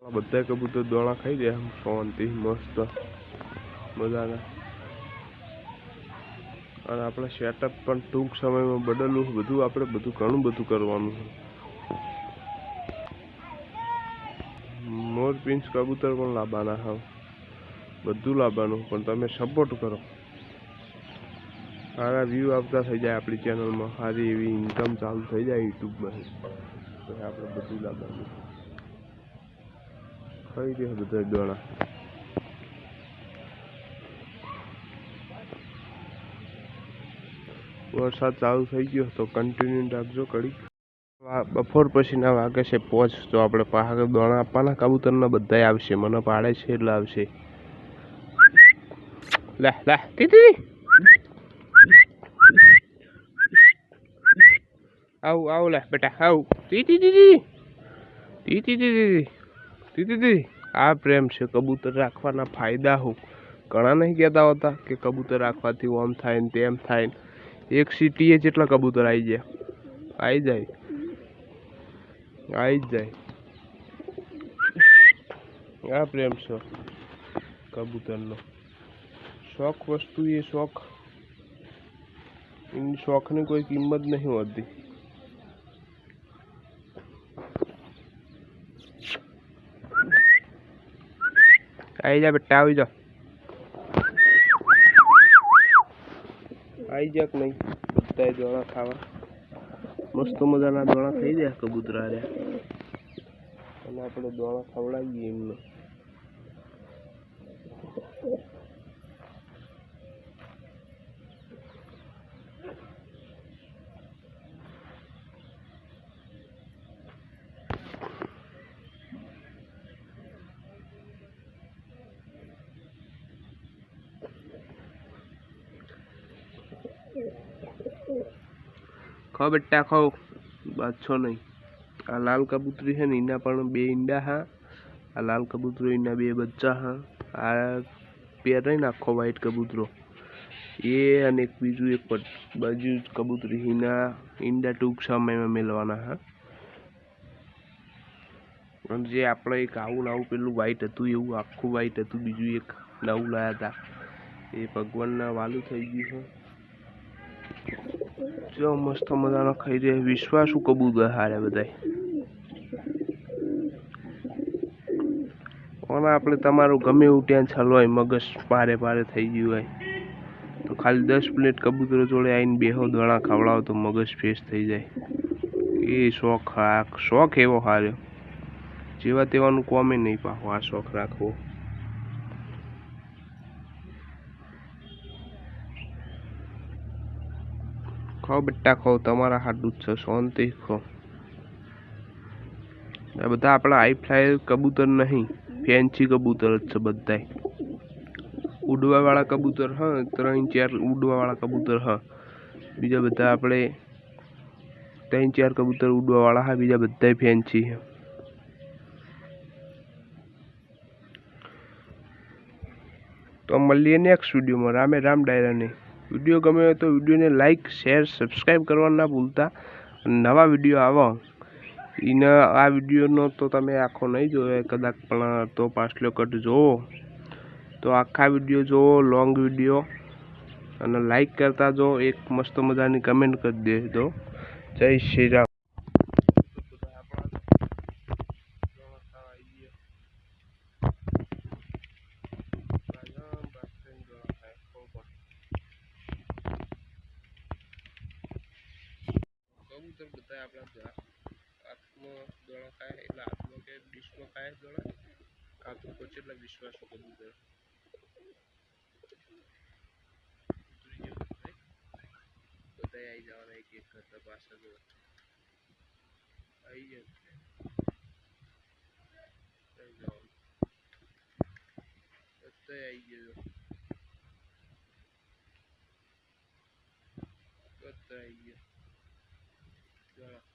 બધા કબૂતર દોણા ખાઈ ગયા શાંતિ મસ્ત મજાના અને આપણે સેટઅપ પણ ટૂંક સમયમાં બદલવું બધું આપણે ઘણું બધું કરવાનું છે મોર પીંછ કબૂતર પણ લાવવાના હા બધું લાવવાનું પણ તમે સપોર્ટ કરો સારા વ્યૂ આવતા થઈ જાય આપણી ચેનલમાં સારી એવી ઇન્કમ ચાલુ થઈ જાય યુટ્યુબમાં તો આપણે બધું લાવવાનું ખાઈ ગયા બધા દોણા વરસાદ ચાલુ થઈ ગયો તો કન્ટિન્યુ રાખજો કડી બપોર પછીના વાગે છે 5 તો આપણે પાછળ દોણા આપવાના કબૂતરના બધા આવશે મને પાડે છે એટલે આવશે લે લે દીદી આવ આવ લે બેટા આવ દીદી દીદી દીદી દીદી દીદી આ પ્રેમ છે કબૂતર રાખવાના ફાયદા હું ઘણા નહીં કહેતા હોતા કે કબૂતર રાખવાથી આમ થાય ને તેમ થાય એક સીટીએ જેટલા કબૂતર આવી જાય આ પ્રેમ છે કબૂતરનો શોખ વસ્તુ એ શોખ એની શોખની કોઈ કિંમત નહીં હોતી આવી જા બેટા આવી જા આવી જા કે નહીં બધા દોણા ખાવા મસ્ત મજાના દોણા થઈ ગયા કબૂતરા રહ્યા અને આપણે દોણા ખવડાવીએ એમને खाओ बेटा खाओ बाछो नहीं आ लाल कबूतरी है इना पण 2 ईंडा हाँ आ लाल कबूतरो इना 2 बच्चा हाँ आ पेर नहीं नाखो व्हाइट कबूतरो ये अने एक बीजू एक बाजू कबूतरी इना ईंडा टूंक समय में मेलवाना हाँ जे आपणे एक आवुं नवुं पेलुं व्हाइट हतुं एवुं आखुं व्हाइट हतुं बीजू एक नवुं लाया था ए भगवानना वालू थई गयुं है जो मस्त मजाना खाई रहे विश्वासू कबूतर हारे बधाय ओना आपणे तमारुं गमे एवुं टेन्शन होय मगज पारे पारे थई गयुं होय तो खाली 10 मिनिट कबूतरो जोड़े आईने बेहो दोणा खवड़ावो तो मगज फ्रेश थई जाय ए शौक एवो हार्यो जेवा तेवानुं कोमे नहीं पाहो आ शौक राखवो खाओ बेटा खाओ तमारा हाथुं ज छे शांति खाओ आ बधा आपड़ा हाई फ्लाय कबूतर नहीं फैंसी कबूतर ज छे बधाय उड़वा वाला कबूतर हाँ 3-4 उड़वा वाला कबूतर हाँ बीजा बधा आपणे 3-4 कबूतर उड़वा वाला हाँ बीजा बधाय फैंसी है तो मळीए नेक्स्ट वीडियो में रामे राम डायरा ने वीडियो गमे तो वीडियो ने लाइक शेर सब्सक्राइब करवा ना भूलता नवा वीडियो आवा इना आ वीडियो नो तो तमे आखो नहीं जोयो कदाच पण तो पाछलो कट जोवो तो आखा वीडियो जोवो लॉन्ग वीडियो अने लाइक करता जो एक मस्त मजानी कमेंट कर दे दो जय श्री राम कबूतर बताए अपना आत्मा दौड़ा खाए એટલે આત્મા કે વિશ્વ ખાય દોડા કાતું પછી એટલે વિશ્વાસ કબૂતર બધા આવી જવાના એક એક કરતા પાછા જો આવી જાય બધા આવી ગયો બધા આવી ગયા